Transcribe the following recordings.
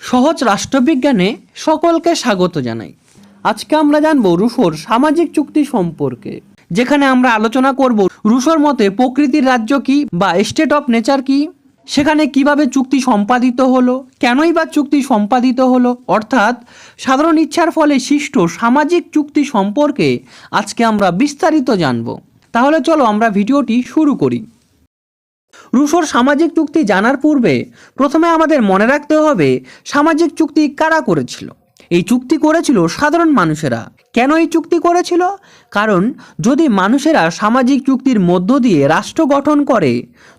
সহজ রাষ্ট্রবিজ্ঞানে সকলকে স্বাগত জানাই। আজকে আমরা জানব রুশোর সামাজিক চুক্তি সম্পর্কে, যেখানে আমরা আলোচনা করব রুশোর মতে প্রকৃতির রাজ্য কি বা স্টেট অফ নেচার কি, সেখানে কিভাবে চুক্তি সম্পাদিত হলো, কেনই বা চুক্তি সম্পাদিত হলো, অর্থাৎ সাধারণ ইচ্ছার ফলে সৃষ্ট সামাজিক চুক্তি সম্পর্কে আজকে আমরা বিস্তারিত জানব। তাহলে চলো আমরা ভিডিওটি শুরু করি। রুশোর সামাজিক চুক্তি জানার পূর্বে প্রথমে আমাদের মনে রাখতে হবে সামাজিক চুক্তি কারা করেছিল। এই চুক্তি করেছিল সাধারণ মানুষেরা। কেন এই চুক্তি করেছিল? কারণ যদি মানুষেরা সামাজিক চুক্তির মধ্য দিয়ে রাষ্ট্র গঠন করে,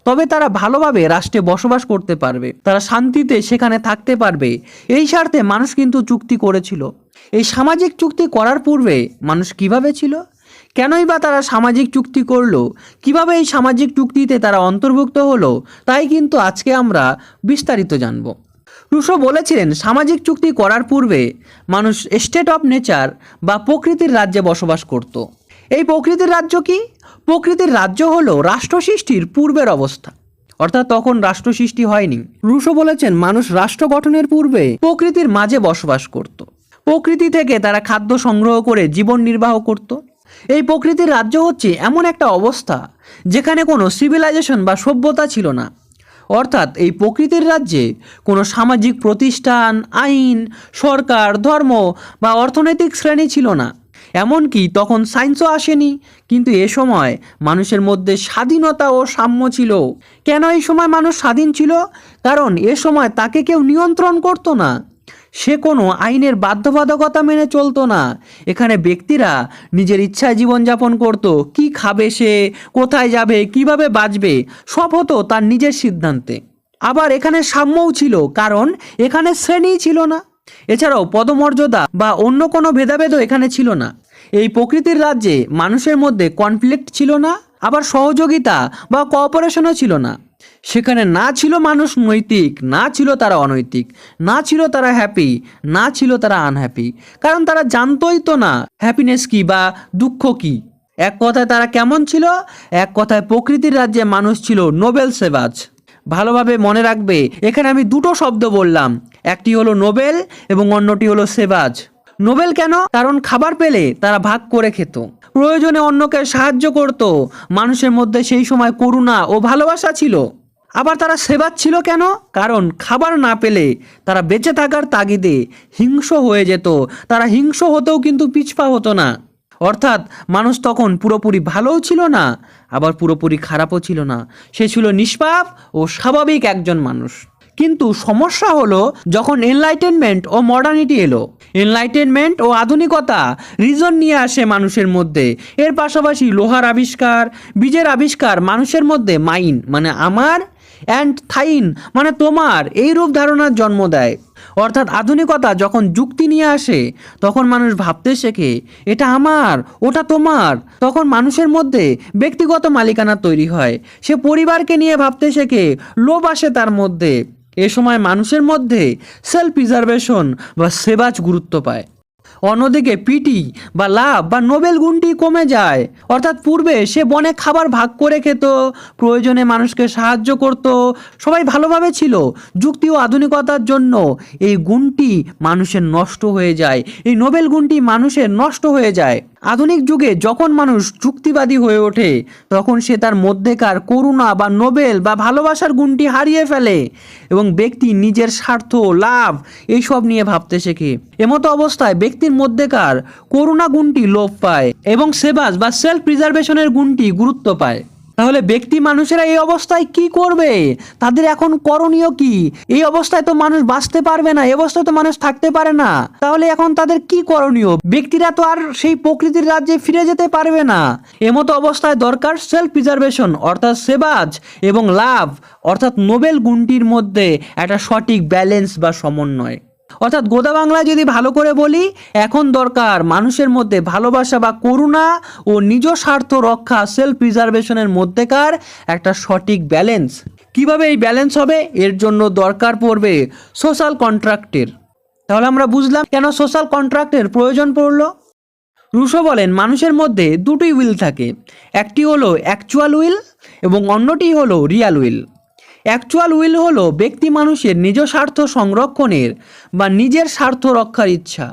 তবে তারা ভালোভাবে রাষ্ট্রে বসবাস করতে পারবে, তারা শান্তিতে সেখানে থাকতে পারবে। এই স্বার্থে মানুষ কিন্তু চুক্তি করেছিল। এই সামাজিক চুক্তি করার পূর্বে মানুষ কিভাবে ছিল, কেনই বা তারা সামাজিক চুক্তি করলো, কিভাবে এই সামাজিক চুক্তিতে তারা অন্তর্ভুক্ত হলো, তাই কিন্তু আজকে আমরা বিস্তারিত জানব। রুশো বলেছিলেন সামাজিক চুক্তি করার পূর্বে মানুষ স্টেট অফ নেচার বা প্রকৃতির রাজ্যে বসবাস করত। এই প্রকৃতির রাজ্য কি? প্রকৃতির রাজ্য হলো রাষ্ট্র সৃষ্টির পূর্বের অবস্থা, অর্থাৎ তখন রাষ্ট্র সৃষ্টি হয়নি। রুশো বলেছেন মানুষ রাষ্ট্র গঠনের পূর্বে প্রকৃতির মাঝে বসবাস করত। প্রকৃতি থেকে তারা খাদ্য সংগ্রহ করে জীবন নির্বাহ করত। এই প্রকৃতির রাজ্য হচ্ছে এমন একটা অবস্থা যেখানে কোনো সিভিলাইজেশন বা সভ্যতা ছিল না, অর্থাৎ এই প্রকৃতির রাজ্যে কোনো সামাজিক প্রতিষ্ঠান, আইন, সরকার, ধর্ম বা অর্থনৈতিক শ্রেণী ছিল না। এমনকি তখন সায়েন্সও আসেনি। কিন্তু এ সময় মানুষের মধ্যে স্বাধীনতা ও সাম্য ছিল। কেন এই সময় মানুষ স্বাধীন ছিল? কারণ এ সময় তাকে কেউ নিয়ন্ত্রণ করতো না, সে কোনো আইনের বাধ্যবাধকতা মেনে চলতো না। এখানে ব্যক্তিরা নিজের ইচ্ছায় জীবনযাপন করত। কি খাবে সে, কোথায় যাবে, কিভাবে বাঁচবে, সব হতো তার নিজের সিদ্ধান্তে। আবার এখানে সাম্যও ছিল, কারণ এখানে শ্রেণী ছিল না। এছাড়াও পদমর্যাদা বা অন্য কোনো ভেদাভেদও এখানে ছিল না। এই প্রকৃতির রাজ্যে মানুষের মধ্যে কনফ্লিক্ট ছিল না, আবার সহযোগিতা বা কোঅপারেশনও ছিল না। সেখানে না ছিল মানুষ নৈতিক, না ছিল তারা অনৈতিক, না ছিল তারা হ্যাপি, না ছিল তারা আনহ্যাপি, কারণ তারা জানতই তো না হ্যাপিনেস কি বা দুঃখ কি। এক কথায় তারা কেমন ছিল? এক কথায় প্রকৃতির রাজ্যে মানুষ ছিল নোবেল সেভাজ। ভালোভাবে মনে রাখবে, এখানে আমি দুটো শব্দ বললাম, একটি হলো নোবেল এবং অন্যটি হলো সেভাজ। নোবেল কেন? কারণ খাবার পেলে তারা ভাগ করে খেত, প্রয়োজনে অন্যকে সাহায্য করত, মানুষের মধ্যে সেই সময় করুণা ও ভালোবাসা ছিল। আবার তারা সেবাজ ছিল কেন? কারণ খাবার না পেলে তারা বেঁচে থাকার তাগিদে হিংস্র হয়ে যেত। তারা হিংস্র হতেও কিন্তু পিছপা হতো না। অর্থাৎ মানুষ তখন পুরোপুরি ভালোও ছিল না, আবার পুরোপুরি খারাপও ছিল না। সে ছিল নিষ্পাপ ও স্বাভাবিক একজন মানুষ। কিন্তু সমস্যা হলো যখন এনলাইটেনমেন্ট ও মডার্নিটি এলো। এনলাইটেনমেন্ট ও আধুনিকতা রিজন নিয়ে আসে মানুষের মধ্যে। এর পাশাপাশি লোহার আবিষ্কার, বীজের আবিষ্কার মানুষের মধ্যে মাইন মানে আমার অ্যান্ড থাইন মানে তোমার এই রূপ ধারণার জন্ম দেয়। অর্থাৎ আধুনিকতা যখন যুক্তি নিয়ে আসে, তখন মানুষ ভাবতে শেখে এটা আমার, ওটা তোমার। তখন মানুষের মধ্যে ব্যক্তিগত মালিকানা তৈরি হয়। সে পরিবারকে নিয়ে ভাবতে শেখে, লোভ আসে তার মধ্যে। এ সময় মানুষের মধ্যে সেলফ প্রিজার্ভেশন বা সেবাজ গুরুত্ব পায়। অন্যদিকে পিটি বা লাভ বা নোবেল গুণটি কমে যায়। অর্থাৎ পূর্বে সে বনে খাবার ভাগ করে খেত, প্রয়োজনে মানুষকে সাহায্য করত, সবাই ভালোভাবে ছিল। যুক্তি ও আধুনিকতার জন্য এই গুণটি মানুষের নষ্ট হয়ে যায়, এই নোবেল গুণটি মানুষের নষ্ট হয়ে যায়। আধুনিক যুগে যখন মানুষ যুক্তিবাদী হয়ে ওঠে, তখন সে তার মধ্যেকার করুণা বা নোবেল বা ভালোবাসার গুণটি হারিয়ে ফেলে এবং ব্যক্তি নিজের স্বার্থ, লাভ এইসব নিয়ে ভাবতে শেখে। এমতো অবস্থায় ব্যক্তির মধ্যেকার করুণা গুণটি লোপ পায় এবং সেবাজ বা সেলফ প্রিজার্ভেশনের গুণটি গুরুত্ব পায়। তাহলে ব্যক্তি মানুষেরা এই অবস্থায় কি করবে? তাদের এখন করণীয় কি? এই অবস্থায় তো মানুষ বাঁচতে পারবে না, এই অবস্থায় তো মানুষ থাকতে পারে না। তাহলে এখন তাদের কি করণীয়? ব্যক্তিরা তো আর সেই প্রকৃতির রাজ্যে ফিরে যেতে পারবে না। এমতো অবস্থায় দরকার সেলফ প্রিজার্ভেশন অর্থাৎ সেবাজ এবং লাভ অর্থাৎ নোবেল গুণটির মধ্যে একটা সঠিক ব্যালেন্স বা সমন্বয়। অর্থাৎ গোদা বাংলায় যদি ভালো করে বলি, এখন দরকার মানুষের মধ্যে ভালোবাসা বা করুণা ও নিজ স্বার্থ রক্ষা সেলফ প্রিজার্ভেশনের মধ্যেকার একটা সঠিক ব্যালেন্স। কিভাবে এই ব্যালেন্স হবে? এর জন্য দরকার পড়বে সোশ্যাল কন্ট্রাক্টের। তাহলে আমরা বুঝলাম কেন সোশ্যাল কন্ট্রাক্টের প্রয়োজন পড়লো। রুশো বলেন মানুষের মধ্যে দুটোই উইল থাকে, একটি হলো অ্যাকচুয়াল উইল এবং অন্যটি হলো রিয়াল উইল। অ্যাকচুয়াল উইল হলো ব্যক্তি মানুষের নিজ স্বার্থ সংরক্ষণের বা নিজের স্বার্থ রক্ষার ইচ্ছা।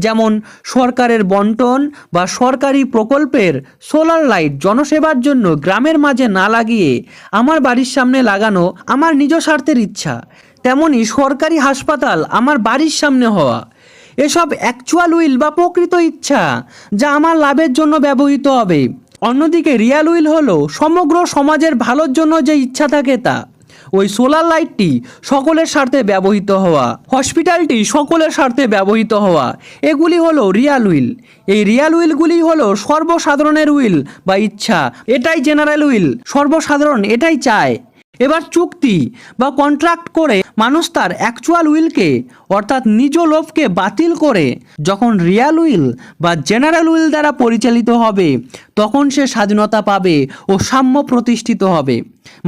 যেমন সরকারের বন্টন বা সরকারি প্রকল্পের সোলার লাইট জনসেবার জন্য গ্রামের মাঝে না লাগিয়ে আমার বাড়ির সামনে লাগানো আমার নিজ স্বার্থের ইচ্ছা। তেমনি সরকারি হাসপাতাল আমার বাড়ির সামনে হওয়া, এসব অ্যাকচুয়াল উইল বা প্রকৃত ইচ্ছা যা আমার লাভের জন্য ব্যবহৃত হবে। অন্যদিকে রিয়াল উইল হলো সমগ্র সমাজের ভালোর জন্য যে ইচ্ছা থাকে তা। ওই সোলার লাইটটি সকলের স্বার্থে ব্যবহৃত হওয়া, হসপিটালটি সকলের স্বার্থে ব্যবহৃত হওয়া, এগুলি হলো রিয়াল উইল। এই রিয়াল উইলগুলি হলো সর্বসাধারণের উইল বা ইচ্ছা। এটাই জেনারেল উইল, সর্বসাধারণ এটাই চায়। এবার চুক্তি বা কন্ট্রাক্ট করে মানুষ তার অ্যাকচুয়াল উইলকে অর্থাৎ নিজ লোভকে বাতিল করে যখন রিয়াল উইল বা জেনারেল উইল দ্বারা পরিচালিত হবে, তখন সে স্বাধীনতা পাবে ও সাম্য প্রতিষ্ঠিত হবে।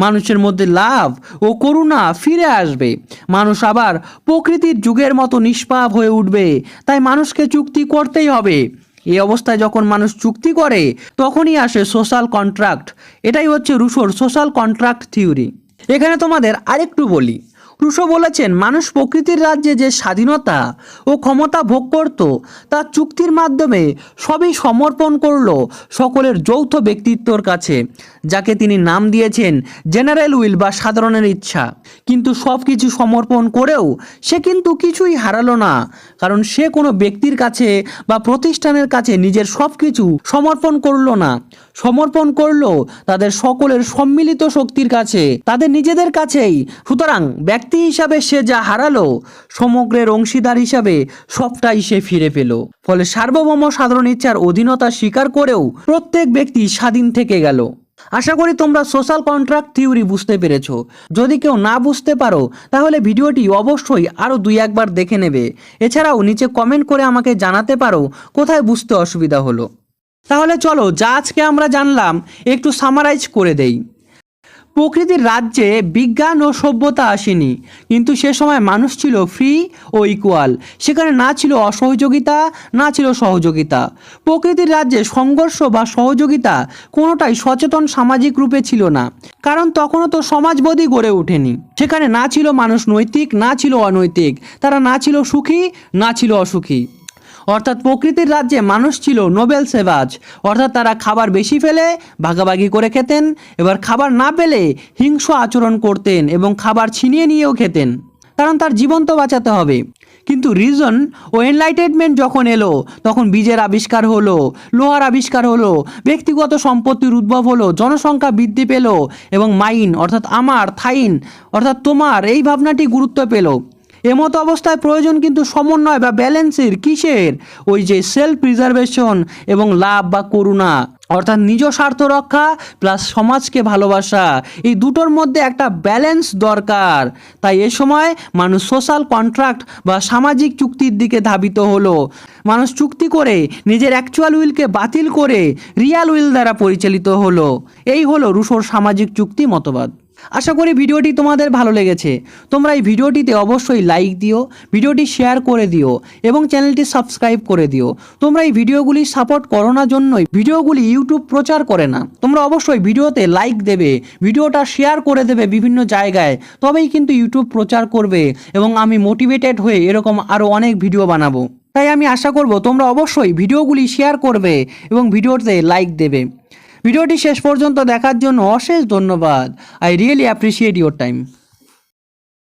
মানুষের মধ্যে লাভ ও করুণা ফিরে আসবে। মানুষ আবার প্রকৃতির যুগের মতো নিষ্পাপ হয়ে উঠবে। তাই মানুষকে চুক্তি করতেই হবে। এই অবস্থায় যখন মানুষ চুক্তি করে তখনই আসে সোশ্যাল কন্ট্রাক্ট। এটাই হচ্ছে রুশোর সোশ্যাল কন্ট্রাক্ট থিওরি। এখানে তোমাদের আরেকটু বলি, রুশো বলেছেন মানুষ প্রকৃতির রাজ্যে যে স্বাধীনতা ও ক্ষমতা ভোগ করত তা চুক্তির মাধ্যমে সবই সমর্পণ করল সকলের যৌথ ব্যক্তিত্বর কাছে, যাকে তিনি নাম দিয়েছেন জেনারেল উইল বা সাধারণের ইচ্ছা। কিন্তু সব কিছু সমর্পণ করেও সে কিন্তু কিছুই হারালো না, কারণ সে কোনো ব্যক্তির কাছে বা প্রতিষ্ঠানের কাছে নিজের সব কিছু সমর্পণ করলো না, সমর্পণ করলো তাদের সকলের সম্মিলিত শক্তির কাছে, তাদের নিজেদের কাছেই। সুতরাং ব্যক্তি হিসাবে সে যা হারালো, সমগ্রের অংশীদার হিসাবে সবটাই সে ফিরে পেল। ফলে সার্বভৌম সাধারণ ইচ্ছার অধীনতা স্বীকার করেও প্রত্যেক ব্যক্তি স্বাধীন থেকে গেল। আশা করি তোমরা সোশ্যাল কন্ট্রাক্ট থিওরি বুঝতে পেরেছো। যদি কেউ না বুঝতে পারো তাহলে ভিডিওটি অবশ্যই আরও 2-1 বার দেখে নেবে। এছাড়াও নিচে কমেন্ট করে আমাকে জানাতে পারো কোথায় বুঝতে অসুবিধা হলো। তাহলে চলো যা আজকে আমরা জানলাম একটু সামারাইজ করে দেই। প্রকৃতির রাজ্যে বিজ্ঞান ও সভ্যতা আসেনি, কিন্তু সে সময় মানুষ ছিল ফ্রি ও ইকুয়াল। সেখানে না ছিল অসহযোগিতা, না ছিল সহযোগিতা। প্রকৃতির রাজ্যে সংঘর্ষ বা সহযোগিতা কোনোটাই সচেতন সামাজিক রূপে ছিল না, কারণ তখনও তো সমাজবোধই গড়ে ওঠেনি। সেখানে না ছিল মানুষ নৈতিক, না ছিল অনৈতিক, তারা না ছিল সুখী, না ছিল অসুখী। অর্থাৎ প্রকৃতির রাজ্যে মানুষ ছিল নোবেল সেভাজ, অর্থাৎ তারা খাবার বেশি ফেলে ভাগাভাগি করে খেতেন, এবার খাবার না পেলে হিংস্র আচরণ করতেন এবং খাবার ছিনিয়ে নিয়েও খেতেন, কারণ তার জীবন তো বাঁচাতে হবে। কিন্তু রিজন ও এনলাইটেনমেন্ট যখন এলো, তখন বীজের আবিষ্কার হলো, লোহার আবিষ্কার হলো, ব্যক্তিগত সম্পত্তির উদ্ভব হলো, জনসংখ্যা বৃদ্ধি পেল এবং মাইন অর্থাৎ আমার, থাইন অর্থাৎ তোমার, এই ভাবনাটি গুরুত্ব পেল। এমতো অবস্থায় প্রয়োজন কিন্তু সমন্বয় বা ব্যালেন্সের। কিসের? ওই যে সেলফ প্রিজার্ভেশন এবং লাভ বা করুণা, অর্থাৎ নিজ স্বার্থ রক্ষা প্লাস সমাজকে ভালোবাসা, এই দুটোর মধ্যে একটা ব্যালেন্স দরকার। তাই এ সময় মানুষ সোশ্যাল কন্ট্রাক্ট বা সামাজিক চুক্তির দিকে ধাবিত হলো। মানুষ চুক্তি করে নিজের অ্যাকচুয়াল উইলকে বাতিল করে রিয়াল উইল দ্বারা পরিচালিত হলো। এই হলো রুশোর সামাজিক চুক্তি মতবাদ। আশা করি ভিডিওটি তোমাদের ভালো লেগেছে। তোমরা এই ভিডিওটিতে অবশ্যই লাইক দিও, ভিডিওটি শেয়ার করে দিও এবং চ্যানেলটি সাবস্ক্রাইব করে দিও। তোমরা এই ভিডিওগুলি সাপোর্ট করো না জন্যই ভিডিওগুলি ইউটিউব প্রচার করে না। তোমরা অবশ্যই ভিডিওতে লাইক দেবে, ভিডিওটা শেয়ার করে দেবে বিভিন্ন জায়গায়, তবেই কিন্তু ইউটিউব প্রচার করবে এবং আমি মোটিভেটেড হয়ে এরকম আরও অনেক ভিডিও বানাবো। তাই আমি আশা করব তোমরা অবশ্যই ভিডিওগুলি শেয়ার করবে এবং ভিডিওতে লাইক দেবে। ভিডিওটি শেষ পর্যন্ত দেখার জন্য অশেষ ধন্যবাদ। I really appreciate your time.